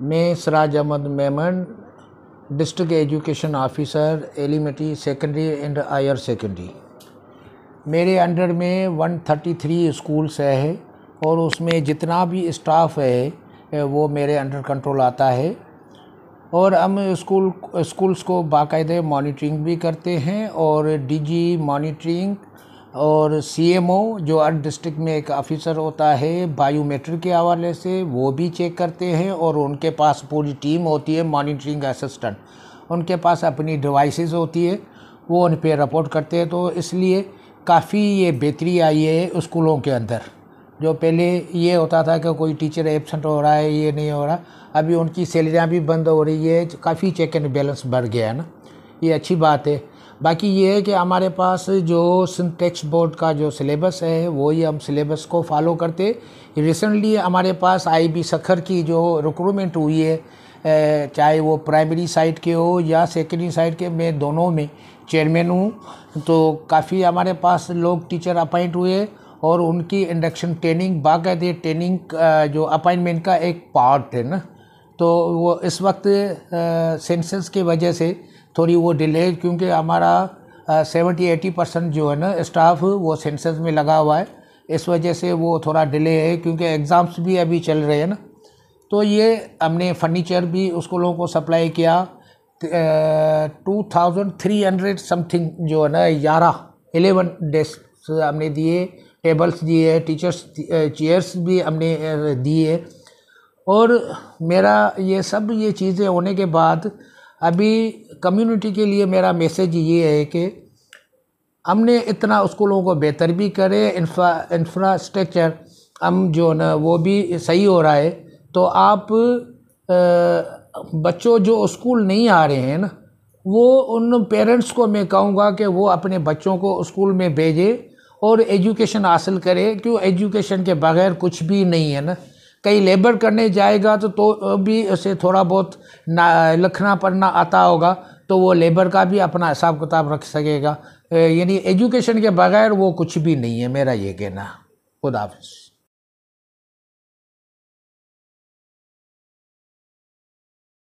मैं Siraj Ahmed Memon, district education officer, elementary, secondary and higher secondary. मेरे under में 133 स्कूल्स है और उसमें जितना भी स्टाफ है वो मेरे अंडर कंट्रोल आता है। और हम स्कूल्स को बाकायदे मॉनिटरिंग भी करते हैं और डीजी मॉनिटरिंग और सीएमओ जो हर डिस्ट्रिक्ट में एक ऑफिसर होता है बायोमेट्रिक के हवाले से वो भी चेक करते हैं। और उनके पास पूरी टीम होती है मॉनिटरिंग असिस्टेंट, उनके पास अपनी डिवाइसेस होती है, वो उन पे रिपोर्ट करते हैं। तो इसलिए काफ़ी ये बेहतरी आई है स्कूलों के अंदर। जो पहले ये होता था कि कोई टीचर एब्सेंट हो रहा है, ये नहीं हो रहा, अभी उनकी सैलरियाँ भी बंद हो रही है, काफ़ी चेक एंड बैलेंस बढ़ गया है ना, ये अच्छी बात है। बाकी ये है कि हमारे पास जो सिंटेक्स बोर्ड का जो सिलेबस है वही हम सिलेबस को फॉलो करते। रिसेंटली हमारे पास आईबी सखर की जो रिक्रूटमेंट हुई है, चाहे वो प्राइमरी साइड के हो या सेकेंडरी साइड के, मैं दोनों में चेयरमैन हूँ। तो काफ़ी हमारे पास लोग टीचर अपॉइंट हुए और उनकी इंडक्शन ट्रेनिंग बाकायदे ट्रेनिंग जो अपॉइंटमेंट का एक पार्ट है ना। तो वो इस वक्त सेंसस की वजह से थोड़ी वो डिले, क्योंकि हमारा 70-80% जो है ना स्टाफ वो सेंसस में लगा हुआ है, इस वजह से वो थोड़ा डिले है, क्योंकि एग्ज़ाम्स भी अभी चल रहे हैं ना। तो ये हमने फर्नीचर भी स्कूलों को सप्लाई किया। 2300 समथिंग जो है ना 11 डेस्क हमने दिए, टेबल्स दिए, टीचर्स चेयर्स भी हमने दिए। और मेरा ये सब ये चीज़ें होने के बाद अभी कम्युनिटी के लिए मेरा मैसेज ये है कि हमने इतना स्कूलों को बेहतर भी करे, इंफ्रास्ट्रक्चर हम जो ना वो भी सही हो रहा है। तो आप बच्चों जो स्कूल नहीं आ रहे हैं ना, वो उन पेरेंट्स को मैं कहूँगा कि वो अपने बच्चों को स्कूल में भेजें और एजुकेशन हासिल करे। क्यों, एजुकेशन के बगैर कुछ भी नहीं है ना। कहीं लेबर करने जाएगा तो भी उसे थोड़ा बहुत ना लिखना पढ़ना आता होगा, तो वो लेबर का भी अपना हिसाब किताब रख सकेगा। यानी एजुकेशन के बगैर वो कुछ भी नहीं है, मेरा ये कहना। खुदा हाफिज़।